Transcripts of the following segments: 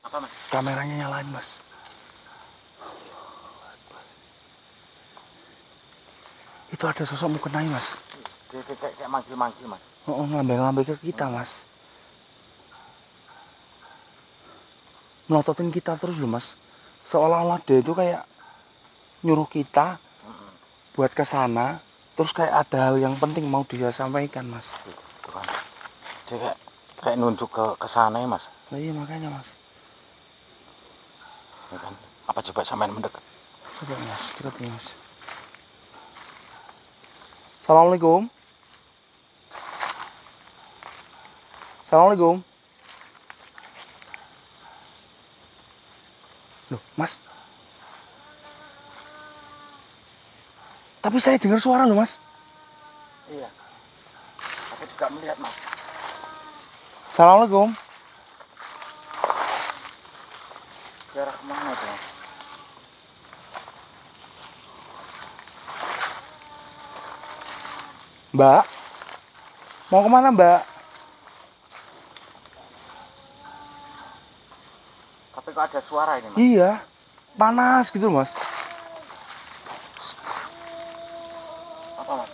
Apa, Mas? Kameranya nyalain, Mas. Itu ada sosok mukenai, Mas. Dia kayak manggil-manggil, Mas. Oh, ngambil-ngambil ke kita, Mas. Melototin kita terus loh, Mas. Seolah-olah dia itu kayak nyuruh kita buat ke sana, terus kayak ada hal yang penting mau dia sampaikan, Mas. Tuh kan. Dia kayak nunjuk ke sana ya, Mas. Nah, iya makanya, Mas. Ya kan? Apa coba sampean mendekat? Coba, Mas, deketin, Mas. Assalamualaikum. Assalamualaikum. Loh, Mas. Tapi saya dengar suara loh, Mas. Iya. Aku juga melihat, Mas. Assalamualaikum. Ke arah kemana itu, Mas? Mbak. Mau kemana, Mbak? Tapi kok ada suara ini, Mas? Iya. Panas gitu, Mas. Apa, Mas?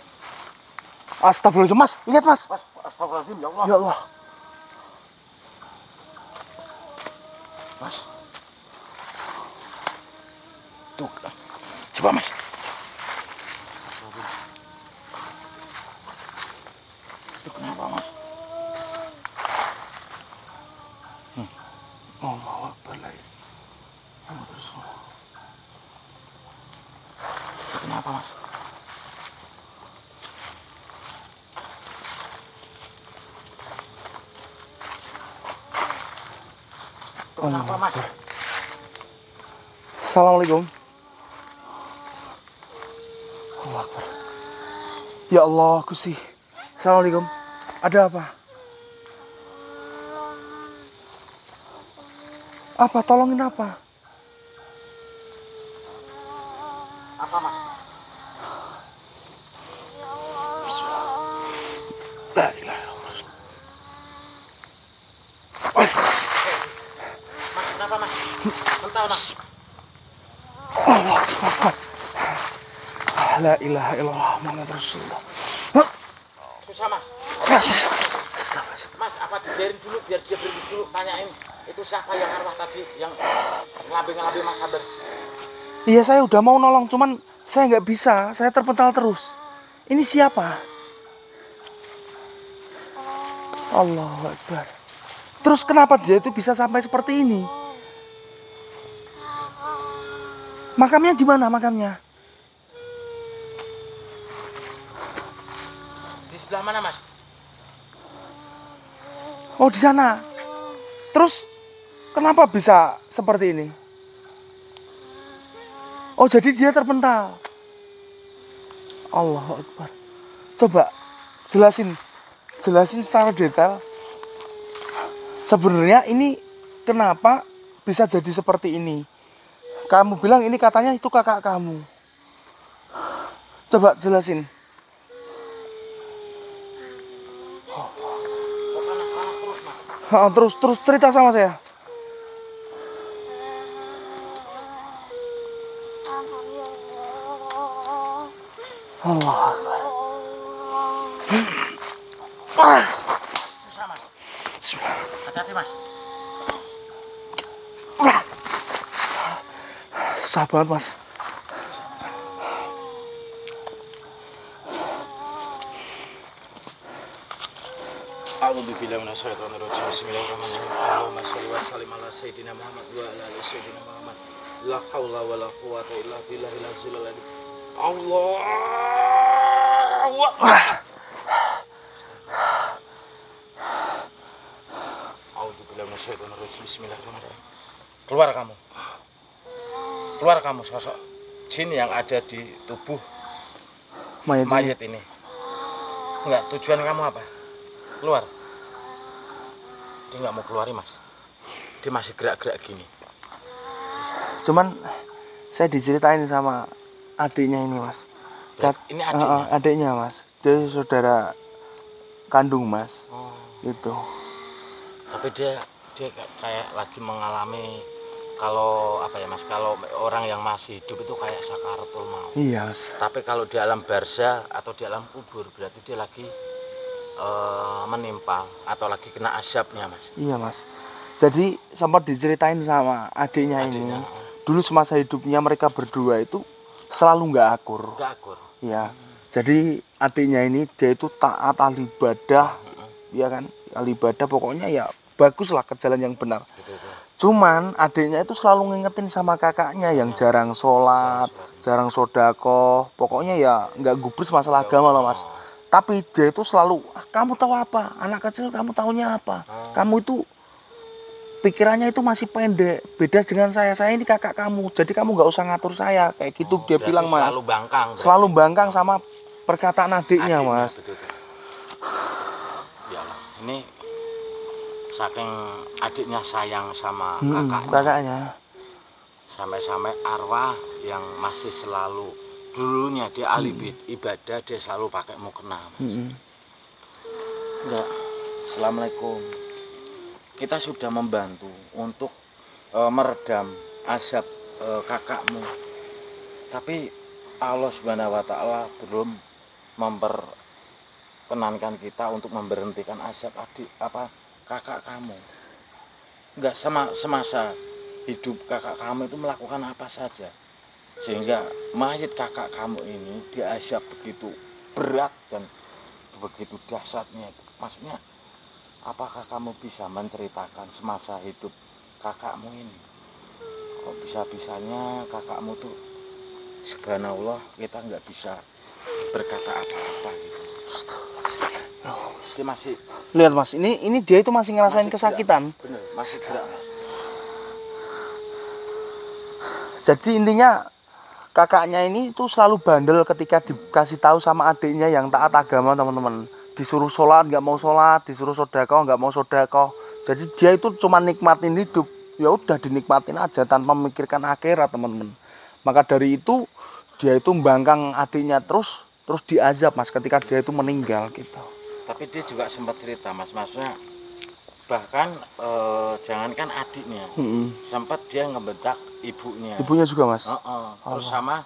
Astagfirullahaladzim, Mas. Lihat, Mas. Mas, astagfirullahaladzim, ya Allah. Ya Allah. Mas. Tuh. Coba, Mas. Itu kenapa, Mas? Allahu Akbar. Terus. Itu kenapa, Mas? Itu kenapa, Mas? Assalamualaikum. Allahu Akbar. Ya Allah, Gusti. Assalamualaikum. Ada apa? Apa? Tolongin apa? Apa, Mas? La ilaha illallah. Mas. Mas, kenapa, Mas? Mental, Mas. Allah Akbar. La ilaha illallah Muhammad Rasulullah. Susah, Mas. Mas. Astagfirullah. Mas, apa dibiarin dulu biar dia berhenti dulu tanyain itu siapa yang arwah tadi yang ngelabing-ngelabing Mas Sabar? Iya, saya udah mau nolong, cuman saya nggak bisa. Saya terpental terus. Ini siapa? Allahu Akbar. Terus kenapa dia itu bisa sampai seperti ini? Makamnya di mana makamnya? Di sebelah mana, Mas? Oh, di sana. Terus kenapa bisa seperti ini? Oh, jadi dia terpental. Allahu Akbar. Coba jelasin secara detail. Sebenarnya ini kenapa bisa jadi seperti ini? Kamu bilang ini katanya itu kakak kamu. Coba jelasin. Terus cerita sama saya. Allah Akbar. Susah, Mas. Hati-hati, Mas. Susah banget, Mas. A'udzubillahi minasyaitonir rajim. Bismillahirrahmanirrahim. Allahumma shalli wa sallim ala sayyidina Muhammad wa ala ali sayyidina Muhammad. La haula wa la quwwata illa billahil azizil alim. Allahu Akbar. A'udzubillahi minasyaitonir rajim. Bismillahirrahmanirrahim. Keluar kamu. Keluar kamu sosok jin yang ada di tubuh mayat ini. Enggak, tujuan kamu apa? Keluar. Dia nggak mau keluar, Mas. Dia masih gerak-gerak gini. Cuman saya diceritain sama adiknya ini, Mas. Ini adiknya? Adiknya, Mas. Dia saudara kandung, Mas. Oh. Gitu. Tapi dia dia kayak lagi mengalami, kalau apa ya Mas, kalau orang yang masih hidup itu kayak sakaratul maut. Iya, Mas. Tapi kalau di alam barzah atau di alam kubur berarti dia lagi menimpa atau lagi kena azabnya Mas. Iya, Mas. Jadi sempat diceritain sama adiknya ini. Dulu semasa hidupnya mereka berdua itu selalu nggak akur. Nggak akur. Ya. Jadi adiknya ini dia itu taat ahli ibadah, ya kan? Ahli ibadah pokoknya ya baguslah ke jalan yang benar. Betul. Cuman adiknya itu selalu ngingetin sama kakaknya yang jarang sholat, jarang sodako, pokoknya ya nggak gubris masalah agama loh Mas. Tapi dia itu selalu, kamu tahu apa? Anak kecil kamu taunya apa? Kamu itu pikirannya itu masih pendek, beda dengan saya ini kakak kamu, jadi kamu nggak usah ngatur saya kayak gitu. Dia bilang Mas. Selalu bangkang sama perkataan adiknya Mas. Betul. Ya Allah, ini saking adiknya sayang sama kakaknya. Sampai-sampai arwah yang masih selalu, dulunya dia ahli ibadah, dia selalu pakai mukena. Enggak. Assalamualaikum. Kita sudah membantu untuk meredam azab kakakmu. Tapi Allah Subhanahu wa taala belum memperkenankan kita untuk memberhentikan azab kakak kamu. Enggak, semasa hidup kakak kamu itu melakukan apa saja sehingga mayat kakak kamu ini diazab begitu berat dan begitu dahsyatnya. Maksudnya, apakah kamu bisa menceritakan semasa hidup kakakmu ini? Kok bisa-bisanya kakakmu tuh, subhanallah, kita nggak bisa berkata apa-apa gitu. Dia masih lihat Mas, ini dia itu masih ngerasain kesakitan. Bener, masih gerak Mas. Jadi intinya kakaknya ini tuh selalu bandel ketika dikasih tahu sama adiknya yang taat agama teman-teman. Disuruh sholat nggak mau sholat, disuruh sodako nggak mau sodako. Jadi dia itu cuma nikmatin hidup, ya udah dinikmatin aja tanpa memikirkan akhirat teman-teman. Maka dari itu dia itu membangkang adiknya terus diazab Mas ketika dia itu meninggal gitu. Tapi dia juga sempat cerita Mas, maksudnya bahkan jangankan adiknya, sempat dia ngebentak ibunya. Ibunya juga Mas. Terus sama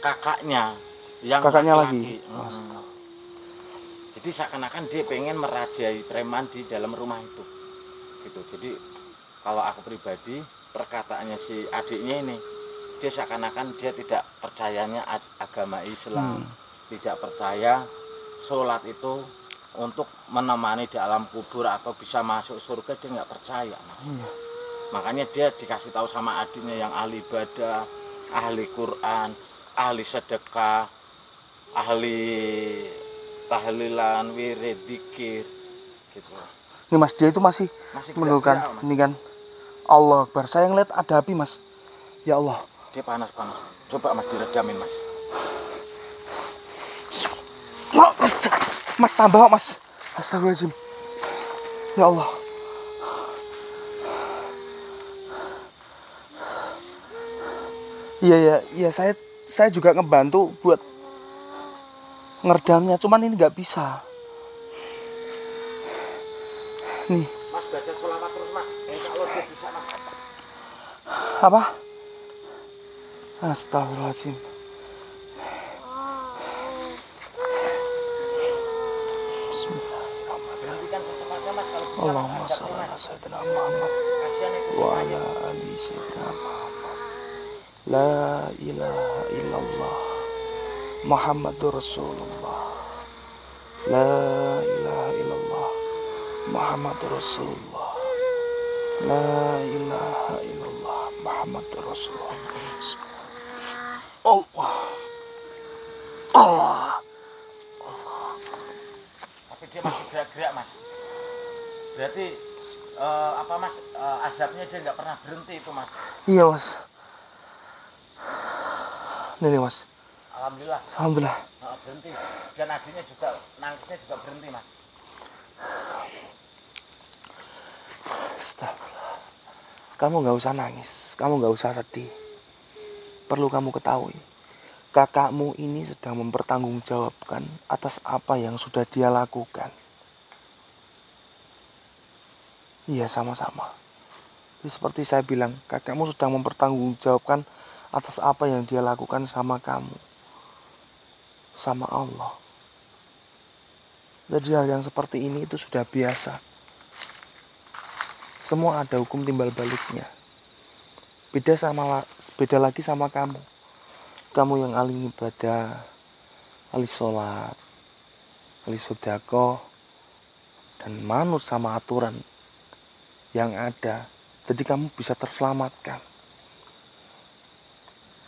kakaknya yang kakaknya laki-laki. lagi. Jadi seakan-akan dia pengen merajai preman di dalam rumah itu. Gitu. Jadi kalau aku pribadi, perkataannya si adiknya ini, dia seakan-akan dia tidak percayanya agama Islam, tidak percaya sholat itu untuk menemani di alam kubur atau bisa masuk surga, dia nggak percaya Mas. Makanya dia dikasih tahu sama adiknya yang ahli ibadah, ahli Quran, ahli sedekah, ahli tahlilan, wirid, dzikir gitu. Ini Mas, dia itu masih menundukkan ini kan. Allah Akbar. Saya ngeliat ada api Mas. Ya Allah. Dia panas. Coba Mas diredamin Mas. Mas tambah Mas. Astagfirullahaladzim. Ya Allah. Iya saya juga ngebantu buat ngeredamnya, cuman ini nggak bisa. Nih. Mas baca sholawat terus Mas. Insya Allah dia bisa Mas. Apa? Astagfirullahaladzim. Berhentikan secepatnya Mas kalau bisa. Allahumma sholli ala sayyidina Muhammad wa ala ali sayyidina Muhammad. La ilaha illallah Muhammadur Rasulullah. La ilaha illallah Muhammadur Rasulullah. La ilaha illallah Muhammadur Rasulullah. Allah. Tapi dia masih gerak-gerak Mas. Berarti apa Mas, azabnya dia nggak pernah berhenti itu Mas. Iya Mas. Nih Mas. Alhamdulillah. Berhenti. Dan adiknya juga nangisnya juga berhenti Mas. Astagfirullah. Kamu nggak usah nangis, kamu nggak usah sedih. Perlu kamu ketahui, kakakmu ini sedang mempertanggungjawabkan atas apa yang sudah dia lakukan. Iya, sama-sama. Jadi seperti saya bilang, kakakmu sedang mempertanggungjawabkan atas apa yang dia lakukan sama kamu, sama Allah. Jadi hal yang seperti ini itu sudah biasa. Semua ada hukum timbal baliknya. Beda lagi sama kamu. Kamu yang ahli ibadah, ahli sholat, ahli sedekah, dan manut sama aturan yang ada. Jadi kamu bisa terselamatkan.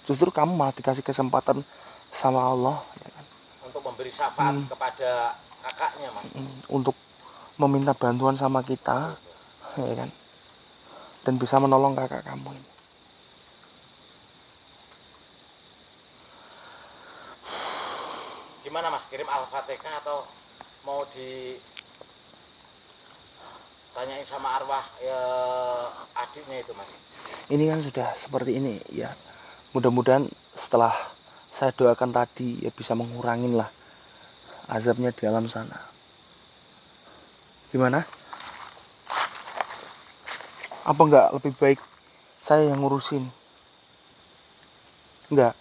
Justru kamu malah dikasih kesempatan sama Allah, ya kan? Untuk memberi syafaat kepada kakaknya, Mas. Untuk meminta bantuan sama kita, ya kan? Dan bisa menolong kakak kamu ini. Gimana Mas, kirim Al-Fatihah atau mau ditanyain sama arwah adiknya itu, Mas? Ini kan sudah seperti ini ya. Mudah-mudahan setelah saya doakan tadi ya bisa mengurangin lah azabnya di alam sana. Gimana? Apa enggak lebih baik saya yang ngurusin? Enggak.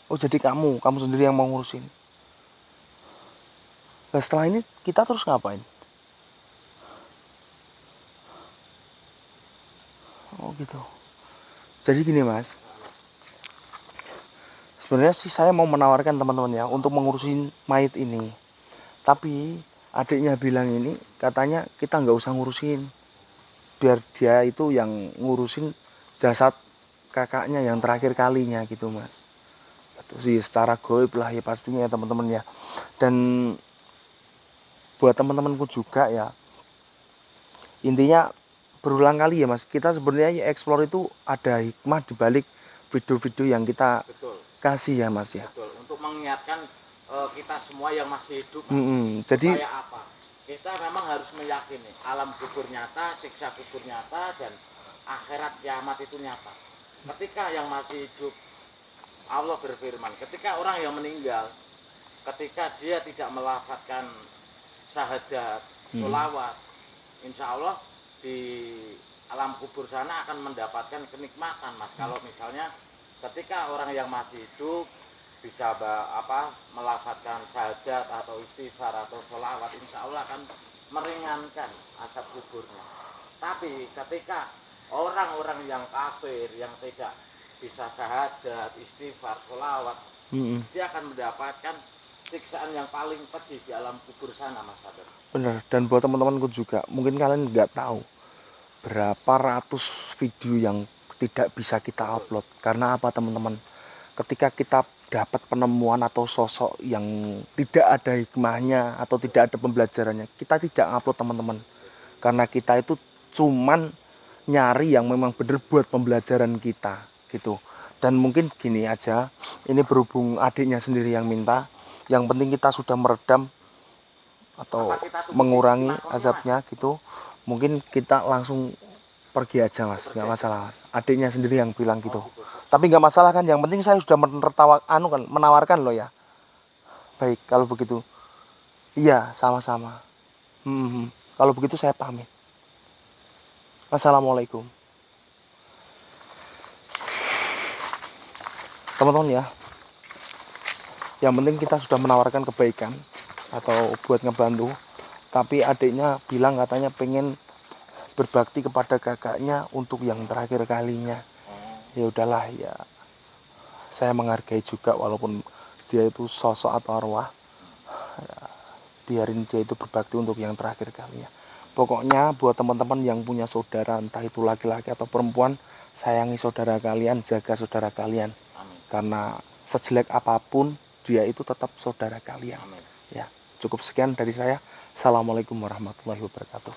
Oh, jadi kamu sendiri yang mau ngurusin. Nah, setelah ini kita terus ngapain? Oh gitu. Jadi gini Mas, sebenarnya sih saya mau menawarkan teman-teman ya untuk mengurusin mayat ini. Tapi adiknya bilang ini katanya kita nggak usah ngurusin, biar dia itu yang ngurusin jasad kakaknya yang terakhir kalinya gitu Mas. Itu sih secara goib lah ya pastinya ya teman-teman ya. Dan buat teman-temanku juga ya, intinya berulang kali ya Mas, kita sebenarnya explore itu ada hikmah dibalik video-video yang kita kasih ya Mas ya. Betul, untuk mengingatkan kita semua yang masih hidup, jadi supaya apa? Kita memang harus meyakini alam kubur nyata, siksa kubur nyata, dan akhirat kiamat itu nyata. Ketika yang masih hidup, Allah berfirman, ketika orang yang meninggal, ketika dia tidak melafadzkan syahadat, sholawat, insya Allah di alam kubur sana akan mendapatkan kenikmatan Mas. Kalau misalnya ketika orang yang masih hidup bisa melafadzkan syahadat atau istighfar atau sholawat, insya Allah akan meringankan asap kuburnya. Tapi ketika orang-orang yang kafir yang tidak bisa syahadat, istighfar, sholawat, dia akan mendapatkan siksaan yang paling pedih di alam kubur sana Mas Sabar. Bener, dan buat teman-temanku juga, mungkin kalian nggak tahu berapa ratus video yang tidak bisa kita upload. Karena apa teman-teman? Ketika kita dapat penemuan atau sosok yang tidak ada hikmahnya atau tidak ada pembelajarannya, kita tidak upload teman-teman. Karena kita itu cuman nyari yang memang bener buat pembelajaran kita gitu. Dan mungkin gini aja, ini berhubung adiknya sendiri yang minta, yang penting kita sudah meredam atau mengurangi azabnya gitu. Mungkin kita langsung pergi aja Mas, nggak masalah Mas. Adiknya sendiri yang bilang gitu. Tapi nggak masalah kan, yang penting saya sudah menawarkan loh ya. Baik, kalau begitu. Iya, sama-sama. Kalau begitu saya pamit. Assalamualaikum. Teman-teman ya, yang penting kita sudah menawarkan kebaikan atau buat ngebantu. Tapi adiknya bilang katanya pengen berbakti kepada kakaknya untuk yang terakhir kalinya. Ya udahlah ya, saya menghargai juga walaupun dia itu sosok atau arwah ya, biarin dia itu berbakti untuk yang terakhir kalinya. Pokoknya buat teman-teman yang punya saudara, entah itu laki-laki atau perempuan, sayangi saudara kalian, jaga saudara kalian. Amin. Karena sejelek apapun dia itu tetap saudara kalian. Amin. Ya, cukup sekian dari saya. Assalamualaikum warahmatullahi wabarakatuh.